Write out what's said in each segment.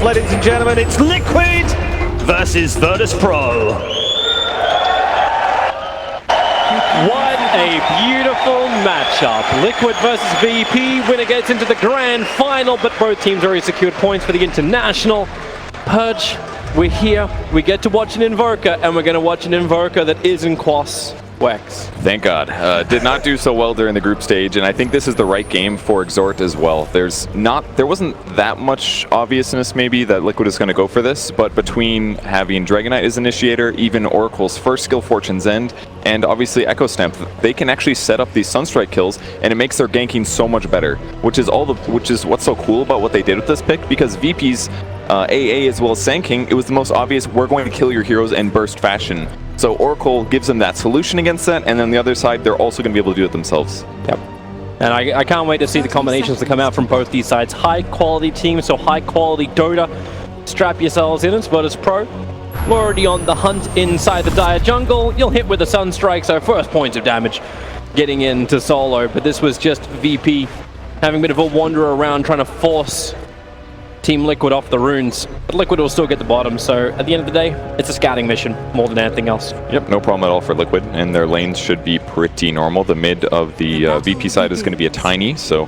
ladies and gentlemen. It's Liquid versus Virtus Pro. What a beautiful matchup. Liquid versus VP. Winner gets into the grand final, but both teams already secured points for the international. Purge, we're here. We get to watch an Invoker, and we're going to watch an Invoker that isn't Quas Wex. Thank God. Did not do so well during the group stage, and I think this is the right game for Exhort as well. There wasn't that much obviousness maybe that Liquid is going to go for this, but between having Dragonite as initiator, even Oracle's first skill Fortune's End, and obviously Echo Stamp, they can actually set up these Sunstrike kills, and it makes their ganking so much better, which is what's so cool about what they did with this pick, because VP's AA as well as Sand King, it was the most obvious, we're going to kill your heroes in burst fashion. So Oracle gives them that solution against that, and then the other side, they're also going to be able to do it themselves. Yep. And I can't wait to see the combinations that come out from both these sides. High quality teams, so high quality Dota. Strap yourselves in, it's Virtus Pro. We're already on the hunt inside the dire jungle. You'll hit with the Sunstrike, so first points of damage getting into solo. But this was just VP having a bit of a wander around trying to force Team Liquid off the runes, but Liquid will still get the bottom, so at the end of the day, it's a scouting mission more than anything else. Yep, no problem at all for Liquid, and their lanes should be pretty normal. The mid of the VP side is going to be a tiny, so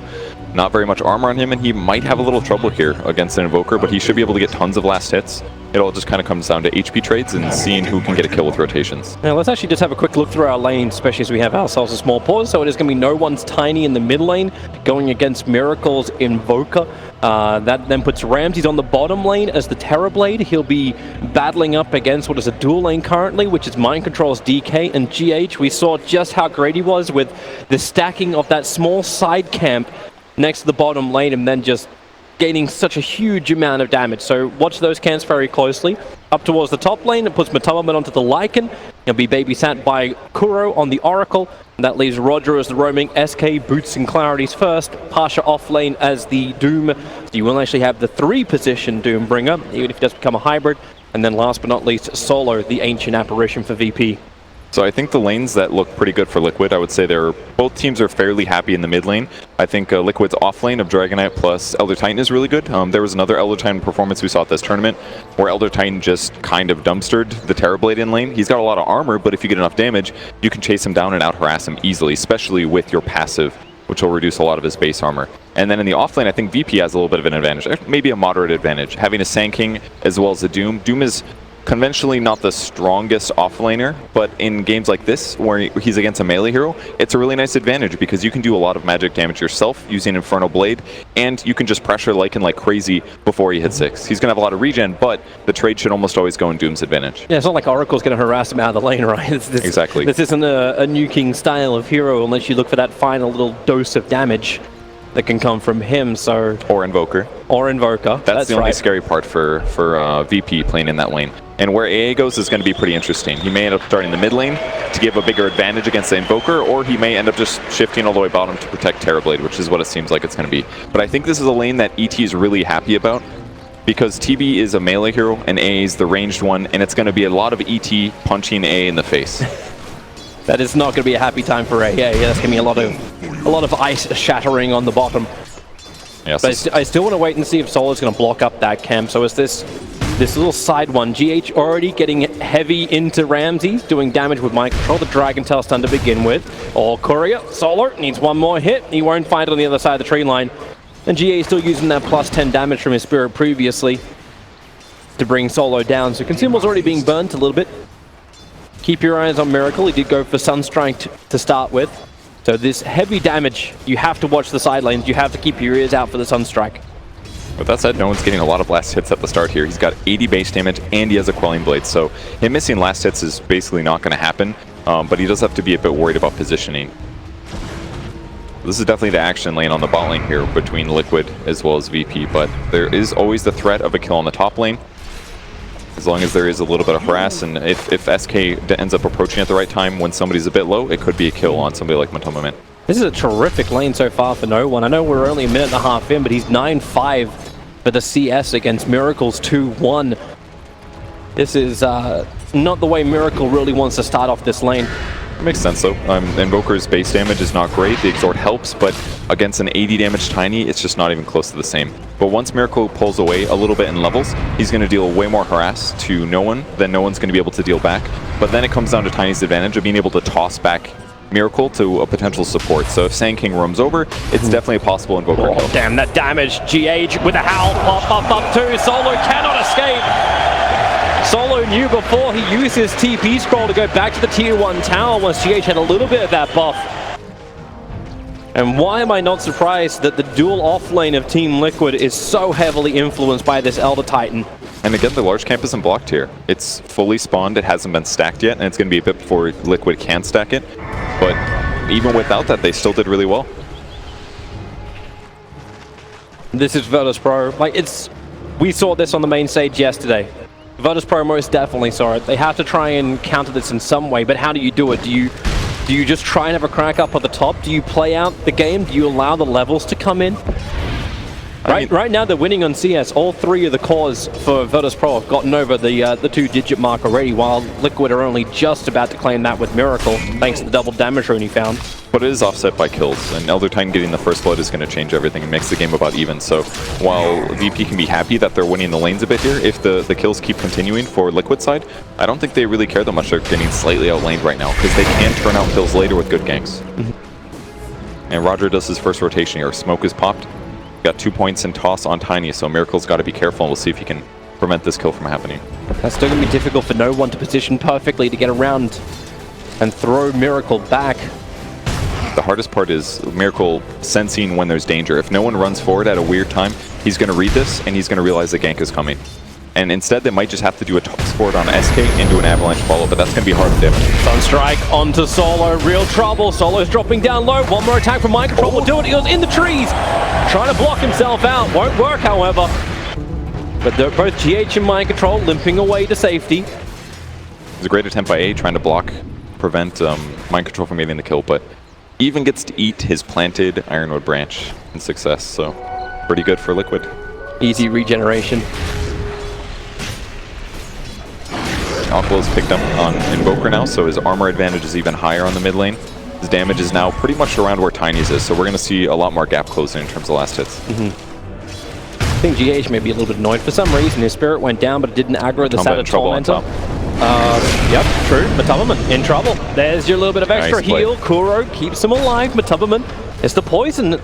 not very much armor on him, and he might have a little trouble here against an Invoker, but he should be able to get tons of last hits. It all just kind of comes down to HP trades and seeing who can get a kill with rotations. Now let's actually just have a quick look through our lanes, especially as we have ourselves a small pause. So it is going to be no one's tiny in the mid lane, going against Miracle's Invoker. That then puts Ramses on the bottom lane as the Terrorblade. He'll be battling up against what is a dual lane currently, which is Mind Control's DK and GH. We saw just how great he was with the stacking of that small side camp next to the bottom lane and then just gaining such a huge amount of damage. So watch those camps very closely. Up towards the top lane, it puts Matalaman onto the Lycan. He'll be babysat by Kuro on the Oracle. And that leaves Roger as the roaming SK, Boots and Clarity's first. Pasha off lane as the Doom. So you will actually have the 3-position Doom bringer, even if he does become a hybrid. And then last but not least, Solo, the Ancient Apparition for VP. So I think the lanes that look pretty good for Liquid, I would say both teams are fairly happy in the mid lane. I think Liquid's off lane of Dragonite plus Elder Titan is really good. There was another Elder Titan performance we saw at this tournament where Elder Titan just kind of dumpstered the Terrorblade in lane. He's got a lot of armor, but if you get enough damage, you can chase him down and out-harass him easily, especially with your passive, which will reduce a lot of his base armor. And then in the off lane, I think VP has a little bit of an advantage, maybe a moderate advantage. Having a Sand King as well as a Doom. Doom is conventionally not the strongest offlaner, but in games like this, where he's against a melee hero, it's a really nice advantage because you can do a lot of magic damage yourself using Infernal Blade, and you can just pressure Lycan like crazy before he hits 6. He's going to have a lot of regen, but the trade should almost always go in Doom's advantage. Yeah, it's not like Oracle's going to harass him out of the lane, right? Exactly. This isn't a nuking style of hero unless you look for that final little dose of damage that can come from him, so... Or Invoker. Or Invoker. That's the only scary part for VP playing in that lane. And where AA goes is going to be pretty interesting. He may end up starting the mid lane to give a bigger advantage against the Invoker, or he may end up just shifting all the way bottom to protect Terrorblade, which is what it seems like it's going to be. But I think this is a lane that ET is really happy about, because TB is a melee hero, and AA is the ranged one, and it's going to be a lot of ET punching AA in the face. That is not going to be a happy time for AA. Yeah, that's going to be a lot of ice shattering on the bottom. Yes. But I still want to wait and see if Solo's going to block up that camp. So is this little side one. GH already getting heavy into Ramses, doing damage with Mind Control, the Dragon Tail stun to begin with. Or Courier, Solo needs one more hit. He won't find it on the other side of the tree line. And GA is still using that plus 10 damage from his Spirit previously to bring Solo down. So Consumable's already being burnt a little bit. Keep your eyes on Miracle. He did go for Sunstrike to start with. So this heavy damage, you have to watch the side lanes. You have to keep your ears out for the Sunstrike. With that said, no one's getting a lot of last hits at the start here. He's got 80 base damage and he has a Quelling Blade, so him missing last hits is basically not going to happen, but he does have to be a bit worried about positioning. This is definitely the action lane on the bot lane here between Liquid as well as VP, but there is always the threat of a kill on the top lane, as long as there is a little bit of harass, and if SK ends up approaching at the right time when somebody's a bit low, it could be a kill on somebody like Matoma. This is a terrific lane so far for no one. I know we're only a minute and a half in, but he's 9-5 for the CS against Miracle's 2-1. This is not the way Miracle really wants to start off this lane. Makes sense though. Invoker's base damage is not great. The Exhort helps, but against an 80 damage Tiny, it's just not even close to the same. But once Miracle pulls away a little bit in levels, he's going to deal way more harass to no one than no one's going to be able to deal back. But then it comes down to Tiny's advantage of being able to toss back Miracle to a potential support. So if Sand King roams over, it's definitely a possible Invoker kill. Damn, that damage. GH with a howl. Up too. Solo cannot escape. Solo knew before he used his TP scroll to go back to the tier 1 tower once GH had a little bit of that buff. And why am I not surprised that the dual offlane of Team Liquid is so heavily influenced by this Elder Titan? And again, the large camp isn't blocked here. It's fully spawned, it hasn't been stacked yet, and it's going to be a bit before Liquid can stack it. But even without that, they still did really well. This is Virtus Pro. We saw this on the main stage yesterday. Virtus Pro most definitely saw it. They have to try and counter this in some way, but how do you do it? Do you just try and have a crack up at the top? Do you play out the game? Do you allow the levels to come in? Right now they're winning on CS. All 3 of the cores for Virtus Pro have gotten over the 2-digit mark already, while Liquid are only just about to claim that with Miracle, thanks to the double damage rune he found. But it is offset by kills, and Elder Titan getting the first blood is going to change everything and makes the game about even. So while VP can be happy that they're winning the lanes a bit here, if the kills keep continuing for Liquid side, I don't think they really care that much. They're getting slightly outlaned right now, because they can turn out kills later with good ganks. And Roger does his first rotation here. Smoke is popped. Got 2 points in toss on Tiny, so Miracle's got to be careful, and we'll see if he can prevent this kill from happening. That's still going to be difficult for no one to position perfectly to get around and throw Miracle back. The hardest part is Miracle sensing when there's danger. If no one runs forward at a weird time, he's going to read this, and he's going to realize the gank is coming. And instead, they might just have to do a toss forward on SK and do an avalanche follow, but that's going to be hard to damage. Sunstrike onto Solo, real trouble. Solo's dropping down low. One more attack from Mind Control will do it. He goes in the trees, trying to block himself out. Won't work, however. But they're both GH and Mind Control limping away to safety. It's a great attempt by A, trying to prevent Mind Control from getting the kill, but even gets to eat his planted Ironwood branch in success, so pretty good for Liquid. Easy regeneration. Aqua's picked up on Invoker now, so his armor advantage is even higher on the mid lane. His damage is now pretty much around where Tiny's is, so we're going to see a lot more gap closing in terms of last hits. I think GH may be a little bit annoyed. For some reason, his spirit went down, but it didn't aggro the Saturn Tormentor. Yep, true. Matubberman in trouble. There's your little bit of extra heal. Kuro keeps him alive. Matubberman is the poison.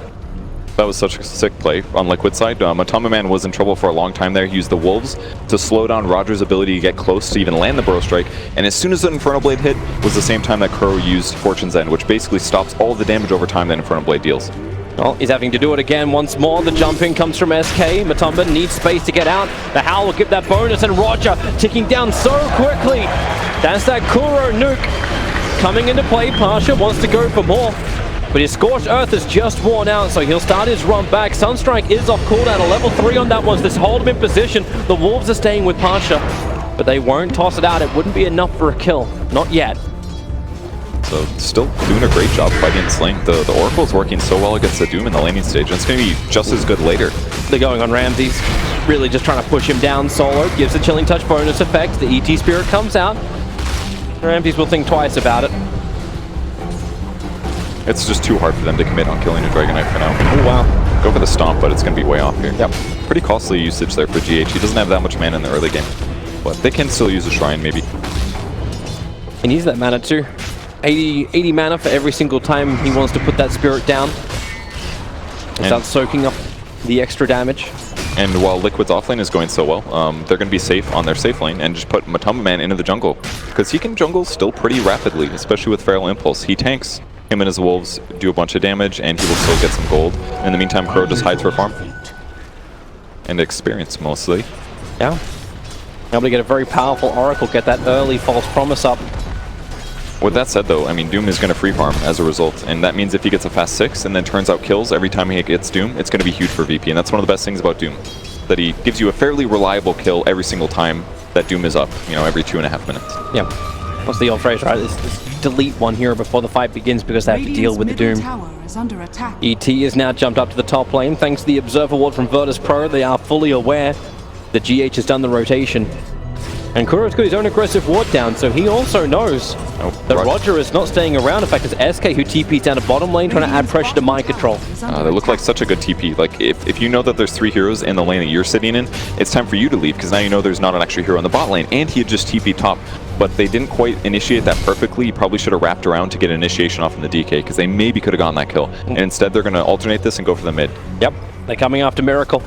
That was such a sick play on Liquid side. Matama was in trouble for a long time there. He used the Wolves to slow down Roger's ability to get close to even land the Burrow Strike. And as soon as the Inferno Blade hit was the same time that Kuro used Fortune's End, which basically stops all the damage over time that Inferno Blade deals. Well, he's having to do it again once more. The jumping comes from SK. Matumba needs space to get out. The Howl will give that bonus, and Roger ticking down so quickly. That's that Kuro nuke coming into play. Pasha wants to go for more, but his Scorched Earth is just worn out, so he'll start his run back. Sunstrike is off cooldown, a level 3 on that one. This hold him in position. The Wolves are staying with Pasha, but they won't toss it out. It wouldn't be enough for a kill. Not yet. So still doing a great job fighting and slaying. The Oracle is working so well against the Doom in the laning stage, and it's going to be just as good later. They're going on Ramses, really just trying to push him down. Solo gives a Chilling Touch bonus effect. The ET Spirit comes out. Ramses will think twice about it. It's just too hard for them to commit on killing a Dragon Knight for now. Oh, wow. Go for the Stomp, but it's going to be way off here. Yep. Pretty costly usage there for GH. He doesn't have that much mana in the early game, but they can still use a Shrine, maybe. He needs that mana too. 80 mana for every single time he wants to put that Spirit down. And start soaking up the extra damage. And while Liquid's offlane is going so well, they're going to be safe on their safe lane and just put Matumba into the jungle, because he can jungle still pretty rapidly, especially with Feral Impulse. He tanks. Him and his Wolves do a bunch of damage, and he will still get some gold. In the meantime, Crow just hides for farm. And experience, mostly. Yeah. Able to get a very powerful Oracle, get that early false promise up. With that said, though, I mean, Doom is going to free farm as a result, and that means if he gets a fast 6 and then turns out kills every time he gets Doom, it's going to be huge for VP, and that's one of the best things about Doom, that he gives you a fairly reliable kill every single time that Doom is up, you know, every 2.5 minutes. Yeah. What's the old phrase, right? This delete one here before the fight begins because they have to deal with the Doom. ET is now jumped up to the top lane. Thanks to the Observer Ward from Virtus Pro, they are fully aware that GH has done the rotation. And Kuro's got his own aggressive ward down, so he also knows that Roger is not staying around. In fact, it's SK who TP's down to bottom lane, trying to add pressure to mind control. They look like such a good TP. Like, if you know that there's 3 heroes in the lane that you're sitting in, it's time for you to leave, because now you know there's not an extra hero in the bot lane, and he had just TP top. But they didn't quite initiate that perfectly. You probably should have wrapped around to get an initiation off in the DK, because they maybe could have gotten that kill. And instead, they're going to alternate this and go for the mid. Yep, they're coming after Miracle.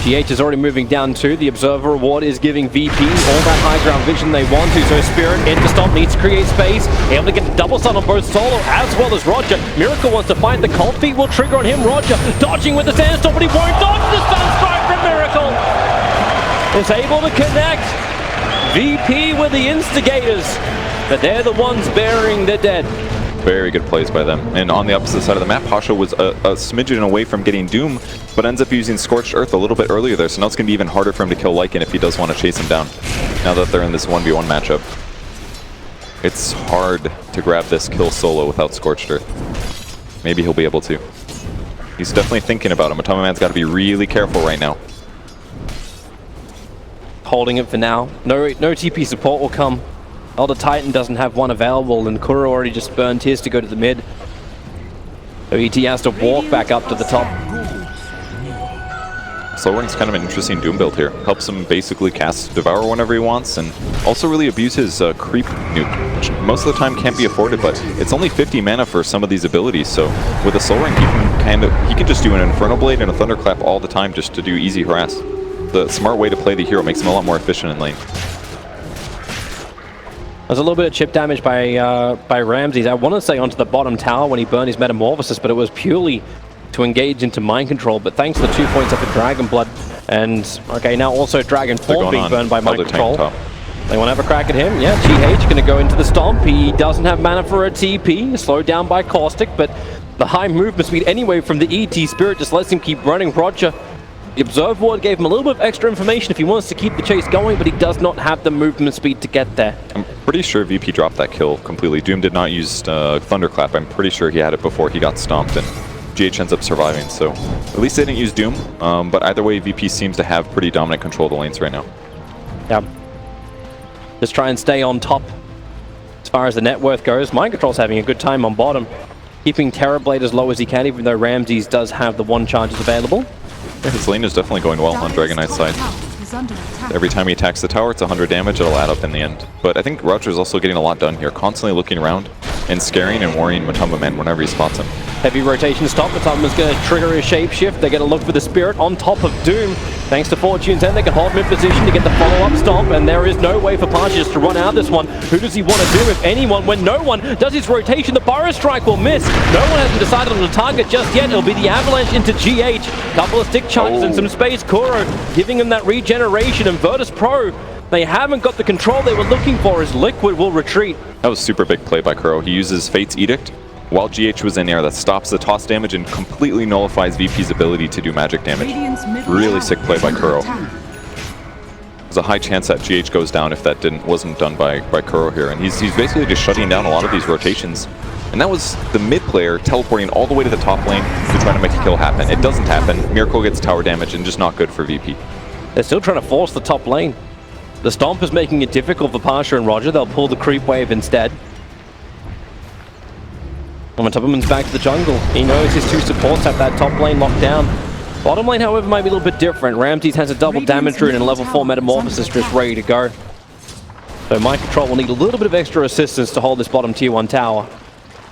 GH is already moving down too. The Observer reward is giving VP all that high ground vision they want to. So Spirit into stop, needs to create space. Able to get the double stun on both Solo as well as Roger. Miracle wants to find the cold feet, will trigger on him. Roger dodging with the sandstorm, but he won't dodge the stun strike from Miracle. Is able to connect. VP with the instigators, but they're the ones burying the dead. Very good plays by them. And on the opposite side of the map, Pasha was a smidgen away from getting Doom, but ends up using Scorched Earth a little bit earlier there, so now it's going to be even harder for him to kill Lycan if he does want to chase him down, now that they're in this 1v1 matchup. It's hard to grab this kill solo without Scorched Earth. Maybe he'll be able to. He's definitely thinking about him. Matama Man's got to be really careful right now. Holding it for now. No TP support will come. Elder Titan doesn't have one available, and Kuro already just burned his to go to the mid. So ET has to walk back up to the top. Slowring's kind of an interesting Doom build here. Helps him basically cast Devour whenever he wants, and also really abuse his creep nuke, which most of the time can't be afforded, but it's only 50 mana for some of these abilities, so with a Slowring he can just do an Infernal Blade and a Thunderclap all the time just to do easy harass. The smart way to play the hero makes him a lot more efficient in lane. There's a little bit of chip damage by Ramses. I want to say onto the bottom tower when he burned his Metamorphosis, but it was purely to engage into mind control. But thanks to the 2 points up at Dragon Blood, and okay, now also Dragon Form being burned by mind control. They want to have a crack at him. Yeah, GH going to go into the stomp. He doesn't have mana for a TP, slowed down by Caustic, but the high movement speed anyway from the ET Spirit just lets him keep running. Roger, the Observe Ward gave him a little bit of extra information if he wants to keep the chase going, but he does not have the movement speed to get there. I'm pretty sure VP dropped that kill completely. Doom did not use Thunderclap. I'm pretty sure he had it before he got stomped, and GH ends up surviving. So at least they didn't use Doom, but either way, VP seems to have pretty dominant control of the lanes right now. Yeah. Just try and stay on top as far as the net worth goes. Mind Control's having a good time on bottom, keeping Terrorblade as low as he can, even though Ramses does have the 1 charges available. Yeah, his lane is definitely going well on Dragon Knight's side. Every time he attacks the tower, it's 100 damage. It'll add up in the end. But I think Roger's also getting a lot done here, constantly looking around and scaring and worrying Matamba Man whenever he spots him. Heavy rotation stop. Matamba's going to trigger his shapeshift. They're going to look for the Spirit on top of Doom. Thanks to Fortune's End, they can hold him in position to get the follow-up stomp, and there is no way for Pasha to run out of this one. Who does he want to do, if anyone? When no one does his rotation, the Burrow Strike will miss. No one hasn't decided on the target just yet. It'll be the Avalanche into GH. Couple of stick charges and some space. Kuro giving him that regeneration, and Virtus Pro, they haven't got the control they were looking for as Liquid will retreat. That was super big play by Kuro. He uses Fate's Edict while GH was in air. That stops the toss damage and completely nullifies VP's ability to do magic damage. Really sick play by Kuro. There's a high chance that GH goes down if that wasn't done by Kuro here. And he's basically just shutting down a lot of these rotations. And that was the mid player teleporting all the way to the top lane to try to make a kill happen. It doesn't happen. Miracle gets tower damage and just not good for VP. They're still trying to force the top lane. The Stomp is making it difficult for Pasha and Roger. They'll pull the creep wave instead. Tubman's back to the jungle. He knows his 2 supports have that top lane locked down. Bottom lane, however, might be a little bit different. Ramses has a double damage rune and level 4 Metamorphosis just ready to go. So Mind Control will need a little bit of extra assistance to hold this bottom tier 1 tower.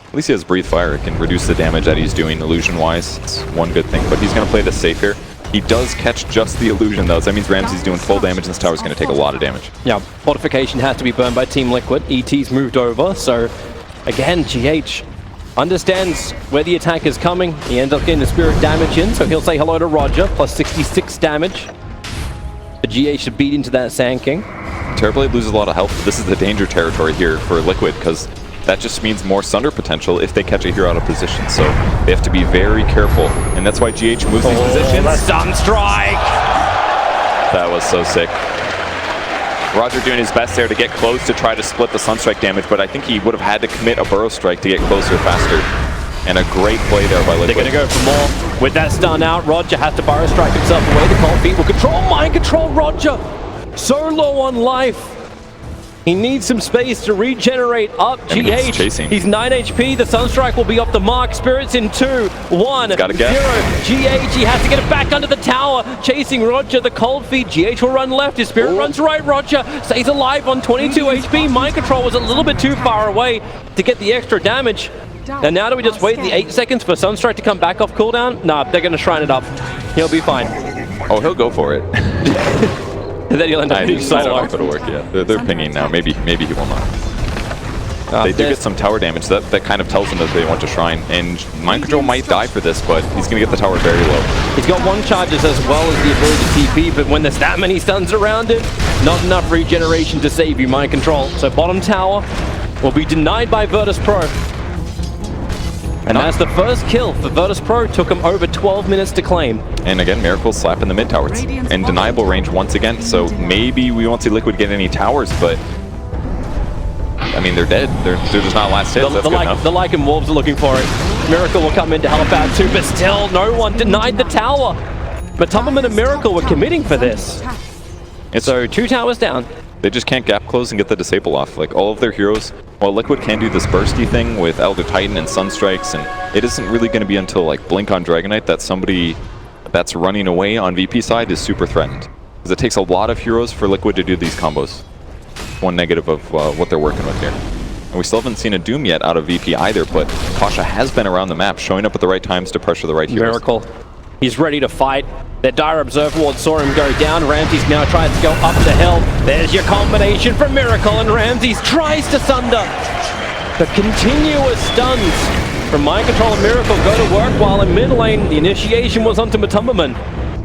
At least he has Breathe Fire. It can reduce the damage that he's doing illusion-wise. It's one good thing, but he's going to play this safe here. He does catch just the illusion, though, so that means Ramsey's doing full damage and this tower's going to take a lot of damage. Yeah, Fortification has to be burned by Team Liquid. ET's moved over, so again, GH understands where the attack is coming. He ends up getting the Spirit damage in, so he'll say hello to Roger, plus 66 damage. The GH should beat into that Sand King. Terrorblade loses a lot of health, but this is the danger territory here for Liquid, because that just means more Sunder potential if they catch a hero out of position. So they have to be very careful, and that's why GH moves these positions. The Sunstrike! That was so sick. Roger doing his best there to get close to try to split the Sunstrike damage, but I think he would have had to commit a Burrow Strike to get closer faster. And a great play there by Liquid. They're going to go for more. With that stun out, Roger has to Burrow Strike himself away. The cold feet will control Mind Control Roger. so low on life. He needs some space to regenerate up. GH, he's 9 HP. The Sunstrike will be off the mark. Spirits in 2, 1, 0. GH, he has to get it back under the tower. Chasing Roger, the cold feet. GH will run left. His Spirit runs right. Roger stays alive on 22 HP. Mind Control was a little bit too far away to get the extra damage. And now do we just wait the 8 seconds for Sunstrike to come back off cooldown? Nah, they're going to shrine it up. He'll be fine. Oh, he'll go for it. And then he'll end up being solo. I don't know if it'll work, yeah. They're pinging now. Maybe he will not. They do get some tower damage. That kind of tells them that they want to shrine. And Mind Control might die for this, but he's going to get the tower very low. He's got 1 charges as well as the ability to TP, but when there's that many stuns around it, not enough regeneration to save you, Mind Control. So bottom tower will be denied by Virtus Pro. And that's the first kill for Virtus Pro. Took him over 12 minutes to claim. And again, Miracle's slapping the mid towers. And deniable range once again. So maybe we won't see Liquid get any towers, but I mean, they're dead. They're just not last hits. That's good enough. The Lycan Wolves are looking for it. Miracle will come in to help out too, but still no one denied the tower. But Tubberman and Miracle were committing for this. So 2 towers down. They just can't gap close and get the disable off. Like, all of their heroes, while Liquid can do this bursty thing with Elder Titan and Sunstrikes, and it isn't really going to be until like Blink on Dragonite that somebody that's running away on VP side is super threatened. Because it takes a lot of heroes for Liquid to do these combos. One negative of what they're working with here. And we still haven't seen a Doom yet out of VP either, but Pasha has been around the map, showing up at the right times to pressure the right heroes. Miracle. He's ready to fight. Their Dire Observer Ward saw him go down. Ramses now tries to go up the hill. There's your combination from Miracle, and Ramses tries to sunder. The continuous stuns from Mind Control and Miracle go to work, while in mid lane, the initiation was onto Matumberman.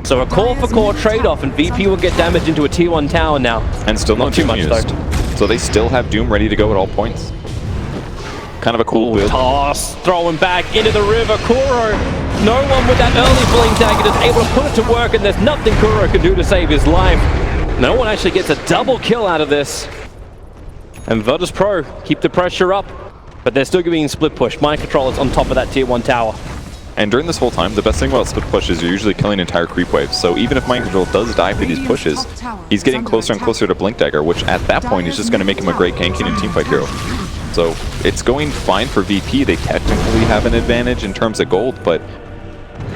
So a core for core trade-off, and VP will get damaged into a tier 1 tower now. And still not too much though. So they still have Doom ready to go at all points. Kind of a cool build. Toss, throw him back into the river. Kuro, no one with that early blink dagger is able to put it to work, and there's nothing Kuro can do to save his life. No one actually gets a double kill out of this. And Virtus Pro keep the pressure up, but they're still being split push. Mind Control is on top of that tier 1 tower. And during this whole time, the best thing about split push is you're usually killing entire creep waves. So even if Mind Control does die for these pushes, he's getting closer and closer to Blink Dagger, which at that point is just going to make him a great ganking and teamfight hero. So it's going fine for VP. They technically have an advantage in terms of gold, but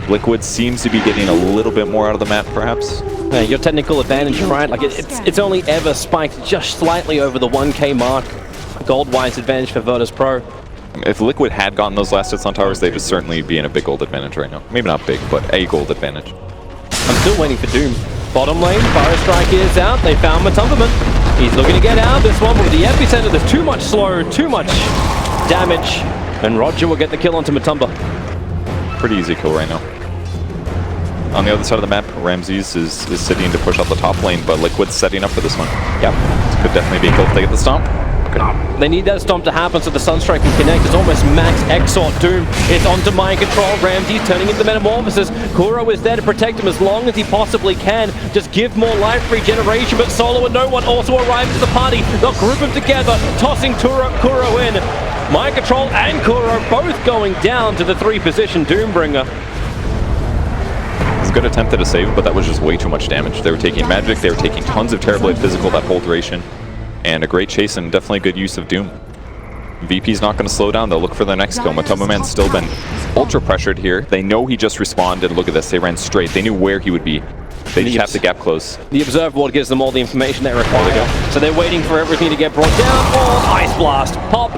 Liquid seems to be getting a little bit more out of the map, perhaps. Yeah, your technical advantage, right? Like it's only ever spiked just slightly over the 1K mark. Gold-wise advantage for Virtus Pro. If Liquid had gotten those last hits on towers, they'd just certainly be in a big gold advantage right now. Maybe not big, but a gold advantage. I'm still waiting for Doom. Bottom lane, Fire Strike is out. They found Matumberman. He's looking to get out of this one, but with the epicenter, there's too much slow, too much damage. And Roger will get the kill onto Matumba. Pretty easy kill right now. On the other side of the map, Ramses is sitting to push out the top lane, but Liquid's setting up for this one. Yep. This could definitely be a kill if they get the stomp. Okay. They need that stomp to happen so the Sunstrike can connect. It's almost max Exort Doom. It's onto Mind Control. Ramses turning into Metamorphosis. Kuro is there to protect him as long as he possibly can. Just give more life regeneration, but Solo and no one also arrives to the party. They'll group them together, tossing Kuro in. Mind Control and Kuro both going down to the 3-position Doombringer. It's a good attempt at a save, but that was just way too much damage. They were taking magic, they were taking tons of Terrorblade physical that whole duration. And a great chase and definitely a good use of Doom. VP's not going to slow down. They'll look for their next kill. Matumberman's still been ultra pressured here. They know he just respawned, and look at this. They ran straight. They knew where he would be. They just have to gap close. The Observe Ward gives them all the information they require. So they're waiting for everything to get brought down. Oh, Ice Blast. Pop.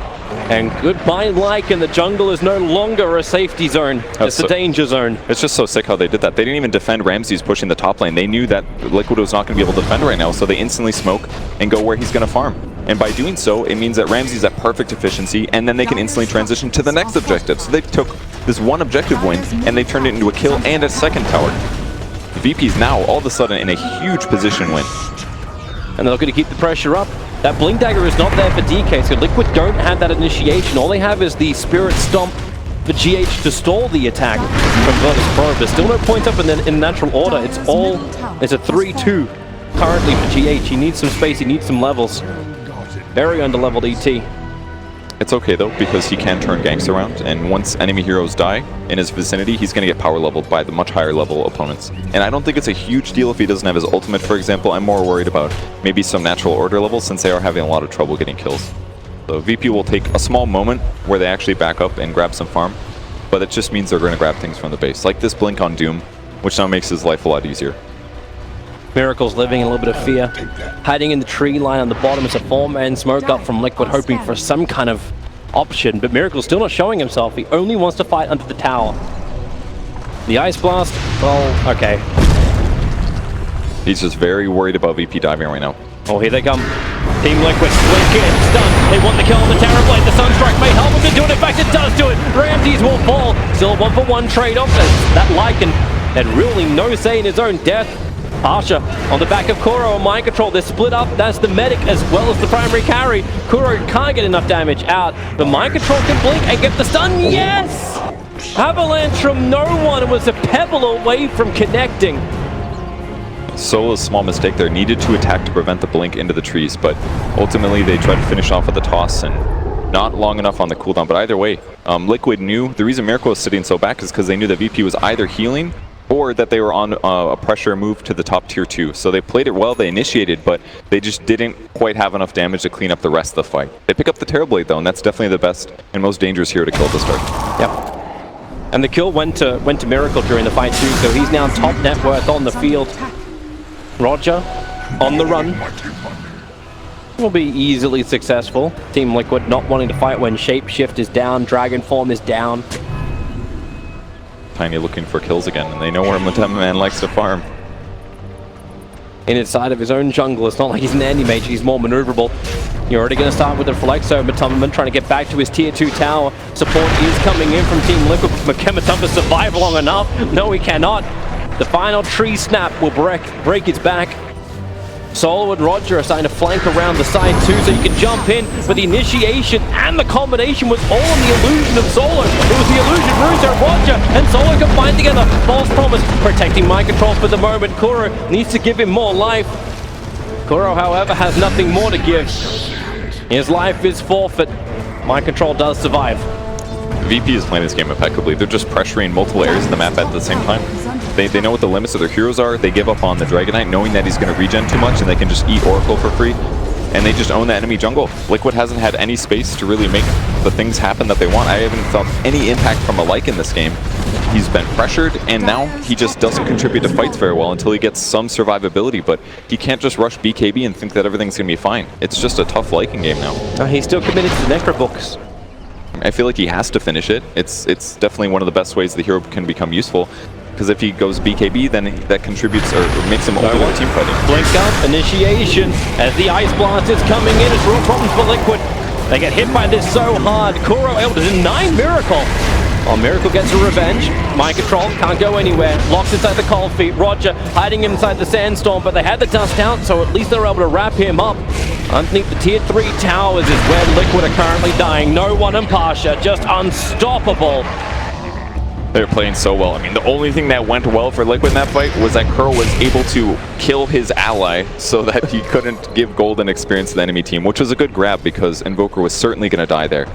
And goodbye, Lycan. The jungle is no longer a safety zone. It's a danger zone. It's just so sick how they did that. They didn't even defend Ramses pushing the top lane. They knew that Liquid was not going to be able to defend right now, so they instantly smoke and go where he's going to farm. And by doing so, it means that Ramses at perfect efficiency, and then they can instantly transition to the next objective. So they took this one objective win, and they turned it into a kill and a second tower. VP's now all of a sudden in a huge position win. And they're looking to keep the pressure up. That Blink Dagger is not there for DK, so Liquid don't have that initiation. All they have is the Spirit Stomp for GH to stall the attack from Virtus Pro. There's still no points up in natural order. It's a 3-2 currently for GH. He needs some space, he needs some levels. Very underleveled ET. It's okay though, because he can turn ganks around, and once enemy heroes die in his vicinity, he's going to get power leveled by the much higher level opponents. And I don't think it's a huge deal if he doesn't have his ultimate, for example. I'm more worried about maybe some natural order levels, since they are having a lot of trouble getting kills. So VP will take a small moment where they actually back up and grab some farm, but it just means they're going to grab things from the base, like this blink on Doom, which now makes his life a lot easier. Miracle's living in a little bit of fear. Hiding in the tree line on the bottom is a 4-man smoke up from Liquid, hoping for some kind of option, but Miracle's still not showing himself. He only wants to fight under the tower. The Ice Blast, well, okay. He's just very worried about VP diving right now. Oh, here they come. Team Liquid, blink in, stun. They want the kill on the Terrorblade. The Sunstrike may help him to do it. In fact, it does do it. Ramses will fall. Still a 1-for-1 trade-off. That Lycan had really no say in his own death. Pasha on the back of Kuro on mind control. They're split up. That's the medic as well as the primary carry. Kuro can't get enough damage out, but mind control can blink and get the stun. Yes! Avalanche from no one. It was a pebble away from connecting. Solo's small mistake there, needed to attack to prevent the blink into the trees, but ultimately they tried to finish off with the toss and not long enough on the cooldown. But either way, Liquid knew the reason Miracle was sitting so back is because they knew that VP was either healing or that they were on a pressure move to the top tier 2. So they played it well, they initiated, but they just didn't quite have enough damage to clean up the rest of the fight. They pick up the Terrorblade though, and that's definitely the best and most dangerous hero to kill at the start. Yep. And the kill went to Miracle during the fight too, so he's now top net worth on the field. Roger on the run. Will be easily successful. Team Liquid not wanting to fight when Shapeshift is down, Dragon Form is down. Tiny looking for kills again, and they know where temp likes to farm. In inside of his own jungle, it's not like he's an anti-mage, he's more maneuverable. You're already going to start with the Flexo. Matumman trying to get back to his tier 2 tower. Support is coming in from Team Liquid. Can Matumman survive long enough? No, he cannot. The final tree snap will break his back. Solo and Roger are starting to flank around the side too, so you can jump in, but the initiation and the combination was all in the illusion of Solo. It was the illusion Russo, Roger, and Solo combined together. False promise, protecting mind control for the moment. Kuro needs to give him more life. Kuro, however, has nothing more to give. His life is forfeit. Mind control does survive. VP is playing this game impeccably. They're just pressuring multiple areas of the map at the same time. They know what the limits of their heroes are. They give up on the Dragon Knight knowing that he's going to regen too much and they can just eat Oracle for free. And they just own the enemy jungle. Liquid hasn't had any space to really make the things happen that they want. I haven't felt any impact from a Lycan in this game. He's been pressured, and now he just doesn't contribute to fights very well until he gets some survivability, but he can't just rush BKB and think that everything's going to be fine. It's just a tough Lycan game now. He's still committed to the Necrobooks. I feel like he has to finish it. It's definitely one of the best ways the hero can become useful. Because if he goes BKB, then that contributes or makes him older than team fighting. Blink up, initiation, as the Ice Blast is coming in. It's real problems for Liquid. They get hit by this so hard. Kuro able to deny Miracle. Oh, Miracle gets a revenge. Mind control, can't go anywhere. Locked inside the cold feet. Roger hiding inside the sandstorm, but they had the dust out, so at least they're able to wrap him up. Underneath the tier 3 towers is where Liquid are currently dying. No one and Pasha, just unstoppable. They're playing so well. I mean, the only thing that went well for Liquid in that fight was that Kuro was able to kill his ally so that he couldn't give golden experience to the enemy team, which was a good grab because Invoker was certainly going to die there.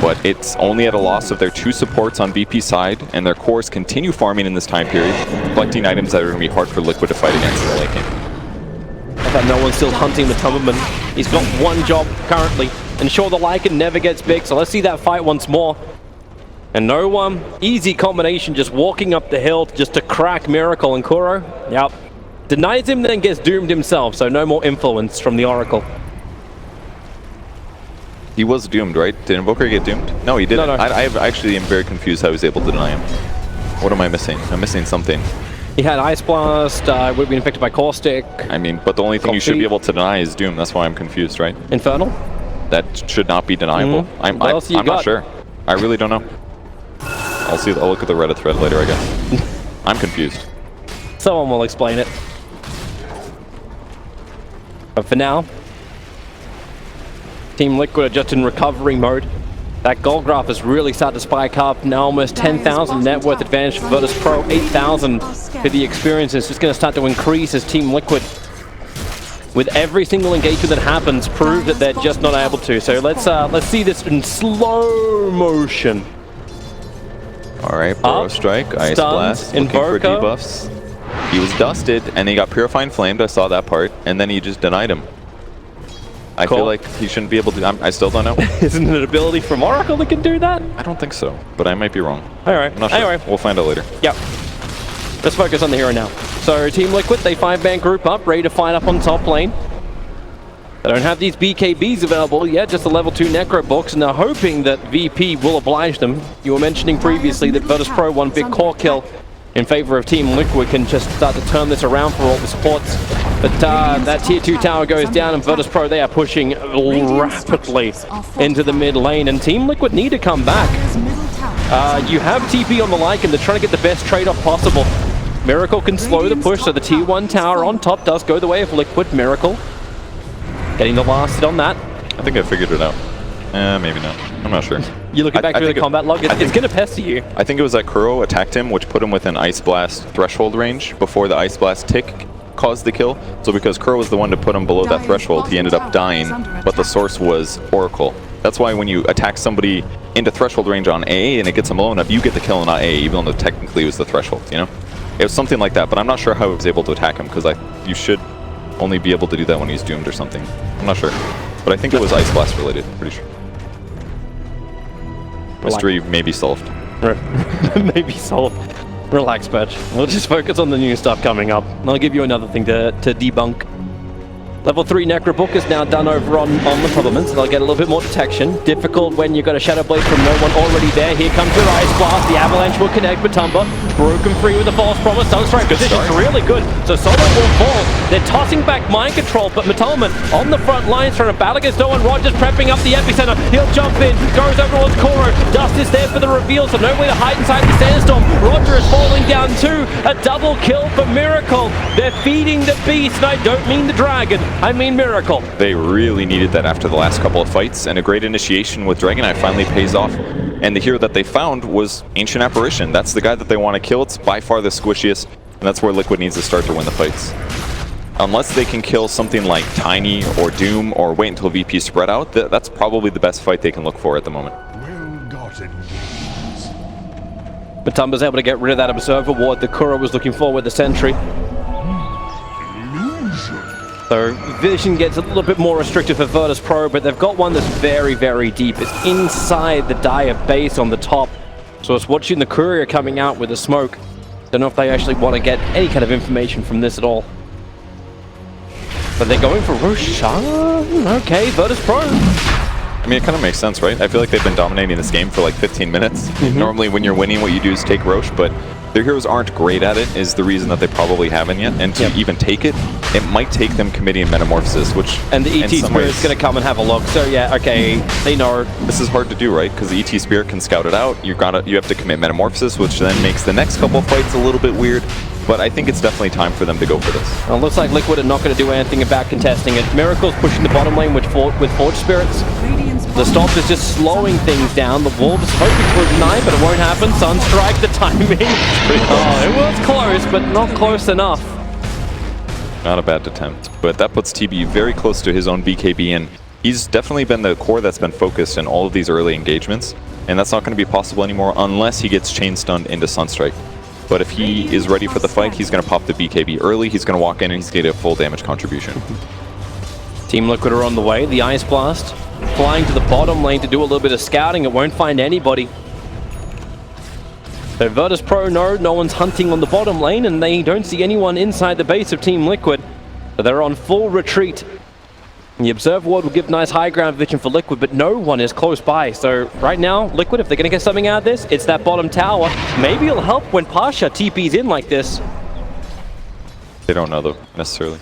But it's only at a loss of their 2 supports on VP's side, and their cores continue farming in this time period, collecting items that are going to be hard for Liquid to fight against in the late game. I thought no one's still hunting the Tumberman. He's got one job currently. Ensure the Lycan never gets big, so let's see that fight once more. And no one, easy combination, just walking up the hill just to crack Miracle and Kuro. Yep. Denies him, then gets doomed himself, so no more influence from the Oracle. He was doomed, right? Did Invoker get doomed? No, he didn't. No. I actually am very confused how he was able to deny him. What am I missing? I'm missing something. He had Ice Blast, would have been affected by Caustic. I mean, but the only thing you should be able to deny is Doom. That's why I'm confused, right? Infernal? That should not be deniable. I'm not sure. I really don't know. I'll look at the Reddit thread later, I guess. I'm confused. Someone will explain it. But for now, Team Liquid are just in recovery mode. That gold graph has really started to spike up. Now almost 10,000 net worth advantage for Virtus Pro, 8,000 for the experience. It's just going to start to increase as Team Liquid with every single engagement that happens, prove that they're just not able to. So let's see this in slow motion. All right, Burrow Strike, Ice Blast, looking for debuffs. He was dusted, and he got Purifying Flamed. I saw that part, and then he just denied him. I feel like he shouldn't be able to. I still don't know. Isn't it an ability from Oracle that can do that? I don't think so, but I might be wrong. All right. I'm not sure. Anyway, we'll find out later. Yep. Let's focus on the hero now. So Team Liquid, they 5-man group up, ready to fight up on top lane. They don't have these BKBs available yet, just the level 2 Necro books, and they're hoping that VP will oblige them. You were mentioning previously that Virtus.pro one big core kill in favor of Team Liquid can just start to turn this around for all the supports. But that tier 2 tower goes down, and Virtus.pro, they are pushing rapidly into the mid lane, and Team Liquid need to come back. You have TP on the like, and they're trying to get the best trade-off possible. Miracle can slow the push, so the tier 1 tower on top does go the way of Liquid. Miracle getting the last hit on that. I think I figured it out. Maybe not. I'm not sure. You looking back through the combat log, it's going to pester you. I think it was that Kuro attacked him, which put him within Ice Blast threshold range before the Ice Blast tick caused the kill. So because Kuro was the one to put him below that threshold, he ended up dying, but the source was Oracle. That's why when you attack somebody into threshold range on A and it gets him low enough, you get the kill and not A, even though technically it was the threshold, you know? It was something like that, but I'm not sure how he was able to attack him, because you should only be able to do that when he's doomed or something. I'm not sure. But I think it was Ice Blast related, pretty sure. Mystery maybe solved. Maybe solved. Relax, Patch. We'll just focus on the new stuff coming up. I'll give you another thing to debunk. Level 3 Necro Book is now done over on the Parliament, so they'll get a little bit more detection. Difficult when you've got a Shadow Blade from no one already there. Here comes your Ice Blast. The Avalanche will connect with Tumba. Broken free with the False Promise. Sunstrike position's really good. So Solo will fall. They're tossing back Mind Control, but Matulman on the front lines trying to battle against no one. Rogers prepping up the epicenter. He'll jump in. Goes over towards Kuro. Dust is there for the reveal, so no way to hide inside the Sandstorm. Roger is falling down too. A double kill for Miracle. They're feeding the beast, and I don't mean the dragon. I mean Miracle. They really needed that after the last couple of fights, and a great initiation with Dragonite finally pays off. And the hero that they found was Ancient Apparition. That's the guy that they want to kill. It's by far the squishiest, and that's where Liquid needs to start to win the fights. Unless they can kill something like Tiny or Doom or wait until VP spread out, that's probably the best fight they can look for at the moment. But Tumba's able to get rid of that Observer Ward that Kuro was looking for with the Sentry. So vision gets a little bit more restricted for Virtus.pro, but they've got one that's very, very deep. It's inside the Dire base on the top. So it's watching the Courier coming out with the smoke. Don't know if they actually want to get any kind of information from this at all. But they're going for Roshan. Okay, Virtus.pro. I mean, it kind of makes sense, right? I feel like they've been dominating this game for like 15 minutes. Normally when you're winning, what you do is take Roche, but their heroes aren't great at it is the reason that they probably haven't yet. And to even take it, it might take them committing Metamorphosis, which... And the ET Spirit's going to come and have a look. So yeah, okay, they know. This is hard to do, right? Because the ET Spirit can scout it out. You have to commit Metamorphosis, which then makes the next couple of fights a little bit weird. But I think it's definitely time for them to go for this. Well, it looks like Liquid are not going to do anything about contesting it. Miracle's pushing the bottom lane with Forge Spirits. The Stomp is just slowing things down. The Wolves hoping for a deny, but it won't happen. Sunstrike, the timing. Oh, it was close, but not close enough. Not a bad attempt, but that puts TB very close to his own BKB, and he's definitely been the core that's been focused in all of these early engagements, and that's not going to be possible anymore unless he gets chain stunned into Sunstrike. But if he is ready for the fight, he's going to pop the BKB early, he's going to walk in and he's going to get a full damage contribution. Team Liquid are on the way. The Ice Blast flying to the bottom lane to do a little bit of scouting. It won't find anybody. So Virtus.pro no one's hunting on the bottom lane, and they don't see anyone inside the base of Team Liquid. So they're on full retreat. And the Observe Ward will give nice high ground vision for Liquid, but no one is close by. So right now, Liquid, if they're going to get something out of this, it's that bottom tower. Maybe it'll help when Pasha TP's in like this. They don't know, though, necessarily.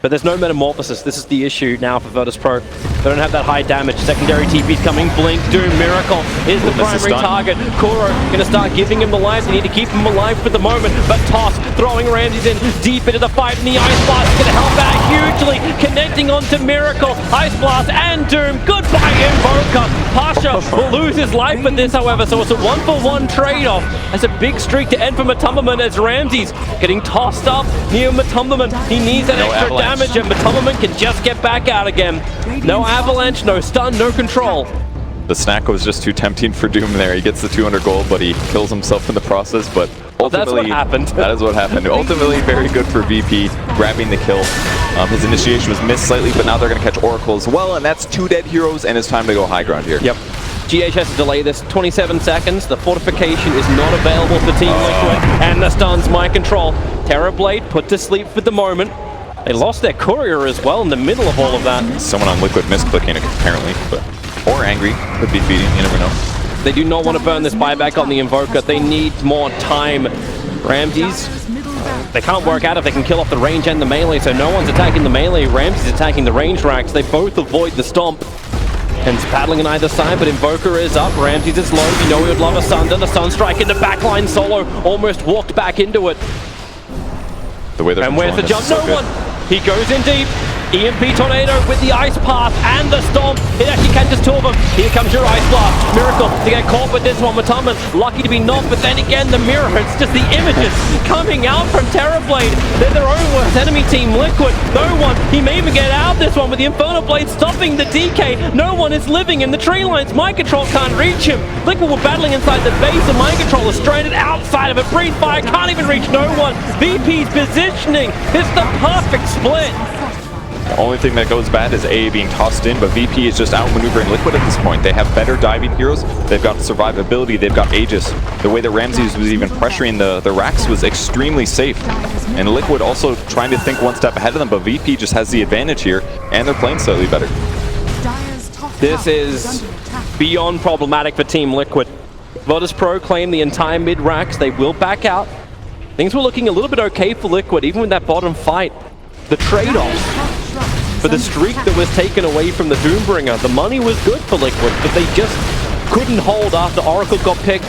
But there's no Metamorphosis. This is the issue now for Virtus.pro. They don't have that high damage. Secondary TP's coming. Blink, Doom, Miracle is the primary target. Kuro going to start giving him the life. They need to keep him alive for the moment. But Toss throwing Ramses in deep into the fight. And the Ice Blast is going to help out hugely. Connecting onto Miracle. Ice Blast and Doom. Goodbye, Invoker. Pasha will lose his life for this, however. So it's a 1-for-1 trade-off. That's a big streak to end for Matumberman as Ramses getting tossed up near Matumberman. He needs that extra damage. damage, and Matulman can just get back out again. No avalanche, no stun, no control. The snack was just too tempting for Doom there. He gets the 200 gold, but he kills himself in the process. But ultimately, that's what happened. That is what happened. Ultimately, very good for VP, grabbing the kill. His initiation was missed slightly, but now they're going to catch Oracle as well, and that's 2 dead heroes, and it's time to go high ground here. Yep. GH has to delay this 27 seconds. The fortification is not available for Team Liquid, and the stun's my control. Terrorblade put to sleep for the moment. They lost their courier as well in the middle of all of that. Someone on Liquid misclicking apparently, or angry. Could be feeding, you never know. They do not want to burn this buyback on the Invoker. They need more time. Ramses, they can't work out if they can kill off the range and the melee, so no one's attacking the melee. Ramses attacking the range racks. They both avoid the stomp. And paddling on either side, but Invoker is up. Ramses is low. You know he would love a Sunder. The Sunstrike in the backline solo. Almost walked back into it. The way they're and where's the jump? So no one! He goes in deep. EMP Tornado with the Ice Path and the Stomp. It actually catches 2 of them. Here comes your Ice Blast. Miracle to get caught with this one. Matulman lucky to be knocked, but then again the mirror. It's just the images coming out from Terrorblade. They're their own worst enemy, Team Liquid. No one. He may even get out of this one with the Inferno Blade stopping the DK. No one is living in the tree lines. Mind Control can't reach him. Liquid were battling inside the base, and Mind Control is stranded outside of it. Breathe Fire can't even reach no one. VP's positioning. It's the perfect split. The only thing that goes bad is A being tossed in, but VP is just outmaneuvering Liquid at this point. They have better diving heroes, they've got survivability, they've got Aegis. The way that Ramses was even pressuring the racks was extremely safe. And Liquid also trying to think one step ahead of them, but VP just has the advantage here, and they're playing slightly better. This is beyond problematic for Team Liquid. Virtus Pro claim the entire mid racks, they will back out. Things were looking a little bit okay for Liquid, even with that bottom fight. The trade-off for the streak that was taken away from the Doombringer. The money was good for Liquid, but they just couldn't hold after Oracle got picked,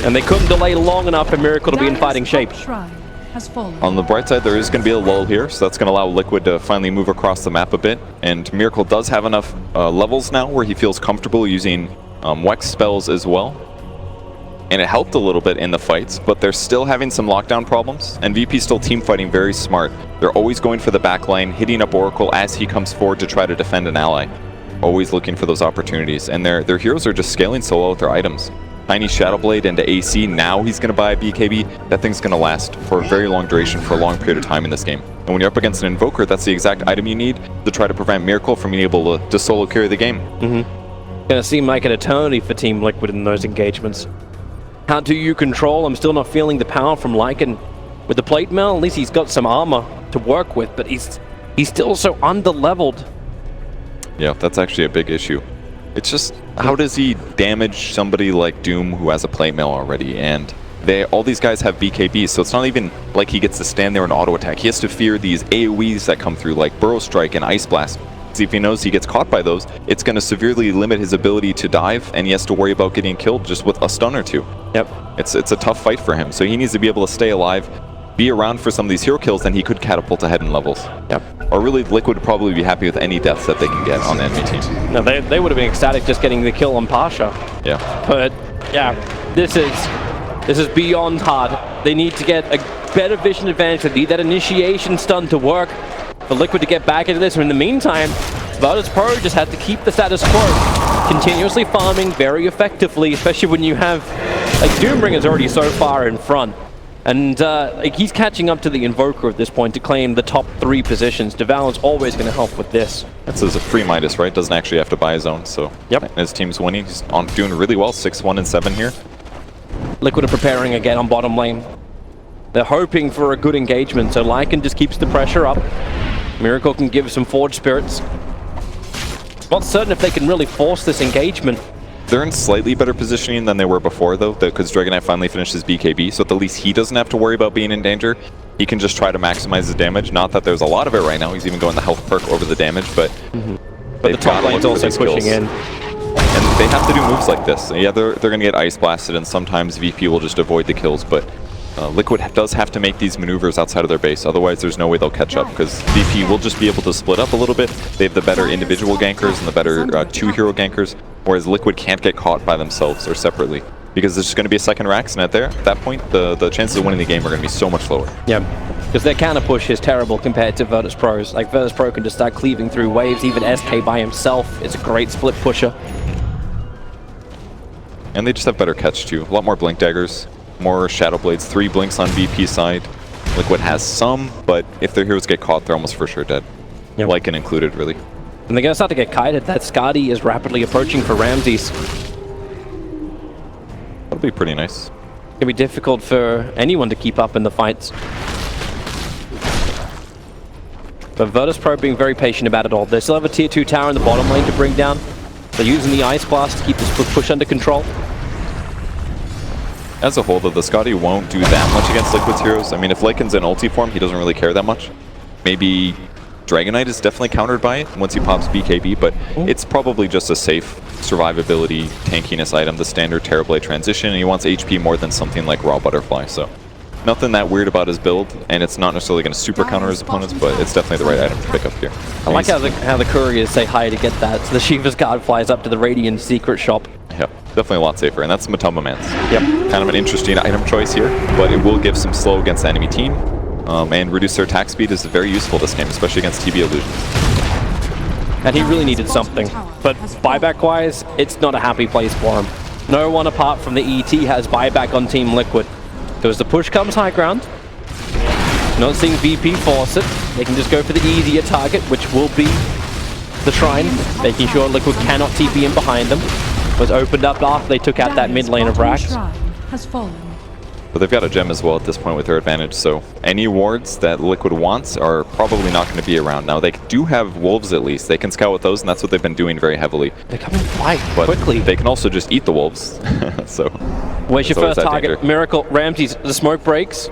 and they couldn't delay long enough for Miracle to be in fighting shape. On the bright side, there is going to be a lull here, so that's going to allow Liquid to finally move across the map a bit, and Miracle does have enough levels now where he feels comfortable using Wex spells as well. And it helped a little bit in the fights, but they're still having some lockdown problems, and VP's still team fighting very smart. They're always going for the backline, hitting up Oracle as he comes forward to try to defend an ally. Always looking for those opportunities, and their heroes are just scaling so well with their items. Tiny Shadowblade into AC, now he's going to buy a BKB. That thing's going to last for a very long duration, for a long period of time in this game. And when you're up against an Invoker, that's the exact item you need to try to prevent Miracle from being able to solo carry the game. Gonna seem like an eternity for Team Liquid in those engagements. How do you control? I'm still not feeling the power from Lycan. With the plate mail, at least he's got some armor to work with, but he's still so under-leveled. Yeah, that's actually a big issue. It's just, how does he damage somebody like Doom who has a plate mail already? And all these guys have BKBs, so it's not even like he gets to stand there and auto-attack. He has to fear these AoEs that come through, like Burrow Strike and Ice Blast. See, if he knows he gets caught by those, it's going to severely limit his ability to dive, and he has to worry about getting killed just with a stun or two. Yep. It's a tough fight for him, so he needs to be able to stay alive, be around for some of these hero kills, then he could catapult ahead in levels. Yep. Or really, Liquid would probably be happy with any deaths that they can get on the enemy team. No, they would have been ecstatic just getting the kill on Pasha. Yeah. But, yeah, this is beyond hard. They need to get a better vision advantage. They need that initiation stun to work for Liquid to get back into this. And in the meantime, Virtus Pro just had to keep the status quo, continuously farming very effectively, especially when you have, like, Doombringer's already so far in front. And like, he's catching up to the Invoker at this point to claim the top 3 positions. Deval's always going to help with this. That's a free Midas, right? Doesn't actually have to buy his own, so yep. His team's winning. He's doing really well, 6-1 and 7 here. Liquid are preparing again on bottom lane. They're hoping for a good engagement, so Lycan just keeps the pressure up. Miracle can give some Forge Spirits. Not certain if they can really force this engagement. They're in slightly better positioning than they were before, though, because Dragon Knight finally finished his BKB, so at the least he doesn't have to worry about being in danger. He can just try to maximize his damage. Not that there's a lot of it right now. He's even going the health perk over the damage, but but the top lane's also pushing in. And they have to do moves like this. Yeah, they're going to get Ice Blasted, and sometimes VP will just avoid the kills, but Liquid does have to make these maneuvers outside of their base, otherwise there's no way they'll catch up, because VP will just be able to split up a little bit. They have the better individual gankers and the better 2-hero gankers, whereas Liquid can't get caught by themselves or separately, because there's just going to be a second Rax, and at that point, the chances of winning the game are going to be so much lower. Yeah. Because their counter push is terrible compared to Virtus Pro's. Like, Virtus Pro can just start cleaving through waves. Even SK by himself is a great split pusher. And they just have better catch too. A lot more blink daggers, more shadow blades, 3 blinks on VP side. Liquid has some, but if their heroes get caught, they're almost for sure dead. Yep. Lycan included, really. And they're going to start to get kited. That Skadi is rapidly approaching for Ramses. That'll be pretty nice. It's going to be difficult for anyone to keep up in the fights. But Virtus Pro being very patient about it all. They still have a tier 2 tower in the bottom lane to bring down. They're using the Ice Blast to keep this push under control. As a whole, though, the Skadi won't do that much against Liquid's heroes. I mean, if Lycan's in ulti form, he doesn't really care that much. Maybe Dragon Knight is definitely countered by it once he pops BKB, but it's probably just a safe survivability, tankiness item, the standard Terrorblade transition, and he wants HP more than something like Raw Butterfly, so nothing that weird about his build, and it's not necessarily going to super counter his opponents, but it's definitely the right item to pick up here. I like how the couriers say hi to get that, so the Shiva's guard flies up to the Radiant secret shop. Yep, definitely a lot safer, and that's Matumba Mance. Yep. Kind of an interesting item choice here, but it will give some slow against the enemy team, and reduce their attack speed is very useful this game, especially against TB Illusions. And he really needed something, but buyback-wise, it's not a happy place for him. No one apart from the ET has buyback on Team Liquid. Because the push comes high ground. Not seeing VP force it. They can just go for the easier target, which will be the Shrine, making sure Liquid cannot TP in behind them. Was opened up after they took out that mid lane of Rax. But they've got a gem as well at this point with their advantage, so any wards that Liquid wants are probably not going to be around. Now, they do have wolves at least. They can scout with those, and that's what they've been doing very heavily. They're coming quite but quickly. They can also just eat the wolves, so... Where's your first target? Danger. Miracle, Ramses, the smoke breaks.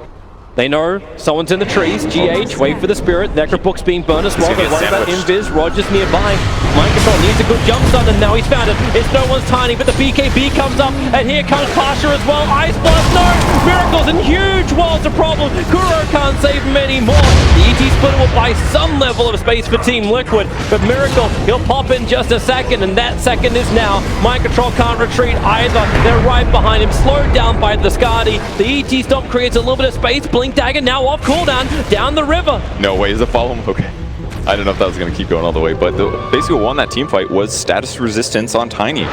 They know someone's in the trees. GH, wait for the spirit. Necrobook's being burned as well. They worry about Invis. Roger's nearby. Mind Control needs a good jump start, and now he's found it. It's no one's tiny, but the BKB comes up, and here comes Pasha as well. Ice Blast, no! Miracle's in huge world's a problem. Kuro can't save him anymore. The ET splitter will buy some level of space for Team Liquid, but Miracle, he'll pop in just a second, and that second is now. Mind Control can't retreat either. They're right behind him, slowed down by the Skadi. The ET stomp creates a little bit of space. Blink Dagger now off cooldown, down the river. No way, is it follow him? Okay. I don't know if that was going to keep going all the way, but basically what won that team fight was status resistance on Tiny.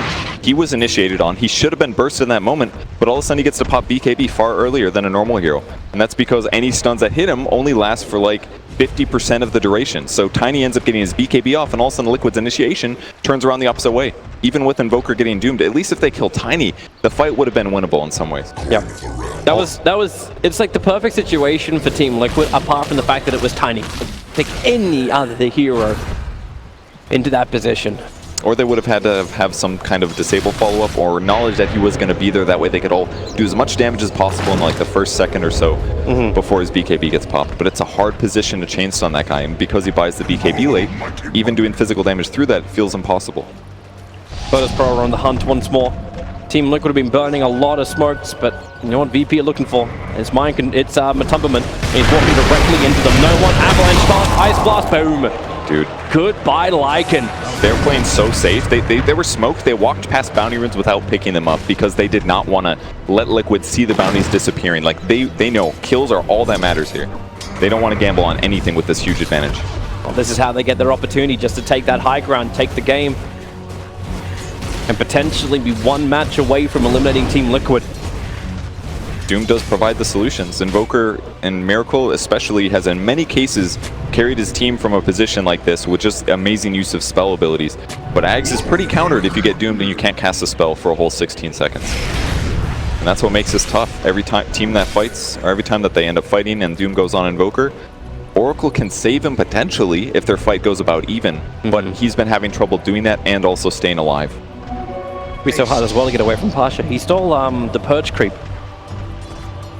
He was initiated on, he should have been bursted in that moment, but all of a sudden he gets to pop BKB far earlier than a normal hero. And that's because any stuns that hit him only last for like 50% of the duration. So Tiny ends up getting his BKB off, and all of a sudden Liquid's initiation turns around the opposite way. Even with Invoker getting doomed, at least if they kill Tiny, the fight would have been winnable in some ways. Yeah. It's like the perfect situation for Team Liquid, apart from the fact that it was Tiny. Take any other hero into that position. Or they would have had to have some kind of disable follow-up or knowledge that he was going to be there. That way they could all do as much damage as possible in like the first second or so before his BKB gets popped. But it's a hard position to chain stun that guy, and because he buys the BKB late, even doing physical damage through that feels impossible. Virtus Pro are on the hunt once more. Team Liquid have been burning a lot of smokes, but you know what VP are looking for? It's Matumberman. He's walking directly into them. No one, avalanche blast, ice blast, boom. Dude. Goodbye, Lycan. They're playing so safe. They were smoked. They walked past bounty runes without picking them up because they did not want to let Liquid see the bounties disappearing. Like, they know kills are all that matters here. They don't want to gamble on anything with this huge advantage. Well, this is how they get their opportunity, just to take that high ground, take the game, and potentially be one match away from eliminating Team Liquid. Doom does provide the solutions. Invoker and Miracle especially has in many cases carried his team from a position like this with just amazing use of spell abilities. But Ags is pretty countered if you get doomed and you can't cast a spell for a whole 16 seconds. And that's what makes this tough. Every team that fights, or every time that they end up fighting and Doom goes on Invoker, Oracle can save him potentially if their fight goes about even. But he's been having trouble doing that and also staying alive. It'd be so hard as well to get away from Pasha. He stole the Purge creep.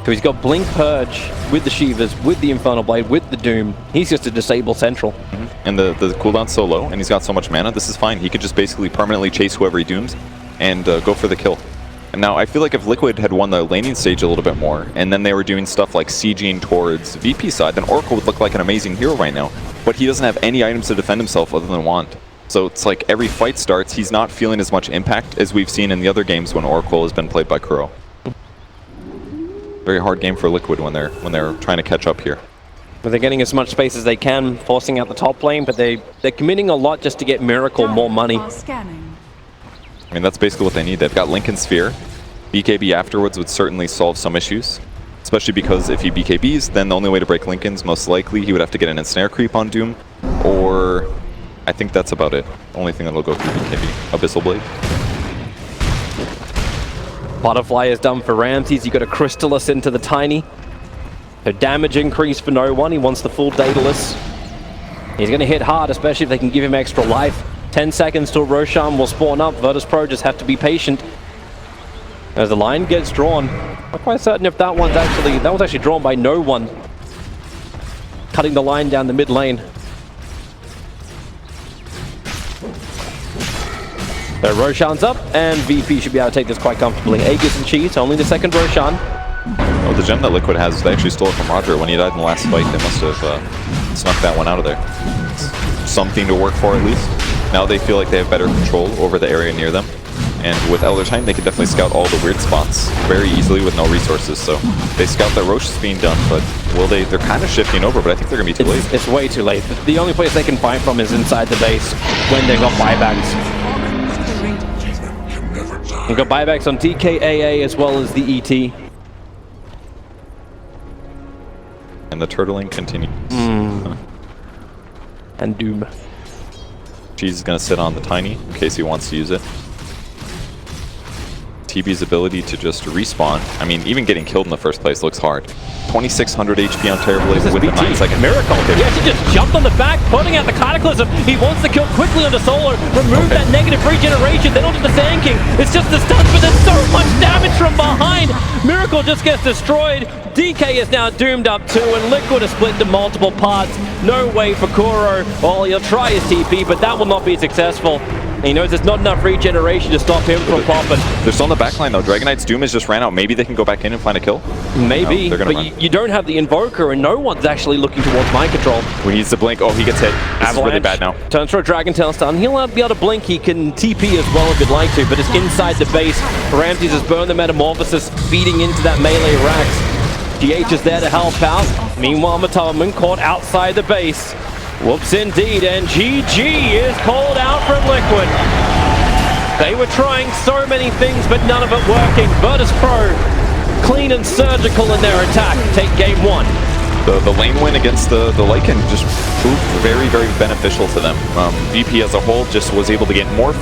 So he's got Blink Purge with the Shivas, with the Infernal Blade, with the Doom. He's just a disable central. And the cooldown's so low, and he's got so much mana, this is fine. He could just basically permanently chase whoever he dooms and go for the kill. And now I feel like if Liquid had won the laning stage a little bit more, and then they were doing stuff like sieging towards VP side, then Oracle would look like an amazing hero right now. But he doesn't have any items to defend himself other than Wand. So it's like every fight starts, he's not feeling as much impact as we've seen in the other games when Oracle has been played by Kuro. Very hard game for Liquid when they're trying to catch up here. But they're getting as much space as they can, forcing out the top lane, but they're committing a lot just to get Miracle more money. I mean, that's basically what they need. They've got Lincoln Sphere. BKB afterwards would certainly solve some issues, especially because if he BKBs, then the only way to break Lincoln's, most likely, he would have to get an ensnare creep on Doom, or I think that's about it. Only thing that'll go through BKB. Abyssal Blade. Butterfly is done for Ramses. You got a Crystallis into the Tiny. So damage increase for no one. He wants the full Daedalus. He's going to hit hard, especially if they can give him extra life. 10 seconds till Roshan will spawn up. Virtus.pro just have to be patient. As the line gets drawn, not quite certain if that was actually drawn by no one. Cutting the line down the mid lane. So Roshan's up, and VP should be able to take this quite comfortably. Aegis and Cheese, only the second Roshan. Oh, the gem that Liquid has, they actually stole it from Roger when he died in the last fight. They must have snuck that one out of there. It's something to work for at least. Now they feel like they have better control over the area near them. And with Elder Titan, they can definitely scout all the weird spots very easily with no resources. So they scout that Roche is being done, but will they? They're kind of shifting over, but I think they're going to be too late. It's way too late. The only place they can fight from is inside the base when they've got buybacks. You've got buybacks on TKAA as well as the ET. And the turtling continues. And Doom. Cheese is going to sit on the Tiny in case he wants to use it. TB's ability to just respawn, I mean, even getting killed in the first place looks hard. 2600 HP on Terrible Blaze with the 9-second miracle. Yeah, he just jumped on the back, putting out the Cataclysm. He wants to kill quickly onto Solo, remove that negative regeneration, then onto the Sand King. It's just the stun, but there's so much damage from behind. Miracle just gets destroyed. DK is now doomed up too, and Liquid is split into multiple parts. No way for Kuro. Well, he'll try his TP, but that will not be successful. He knows there's not enough regeneration to stop him from popping. They're still on the backline though. Dragon Knight's Doom has just ran out. Maybe they can go back in and find a kill? Maybe, no, but you don't have the Invoker, and no one's actually looking towards mind control. When he needs to blink, oh, he gets hit. This is really bad now. Turns for a Dragon Tail stun. He'll be able to blink. He can TP as well if he'd like to, but it's inside the base. Ramses has burned the Metamorphosis, feeding into that melee racks. GH is there to help out. Meanwhile, Mataman caught outside the base. Whoops indeed, and GG is called out from Liquid. They were trying so many things, but none of it working. Virtus.pro, clean and surgical in their attack. Take game one. The lane win against the Lycan just proved very, very beneficial to them. VP as a whole just was able to get more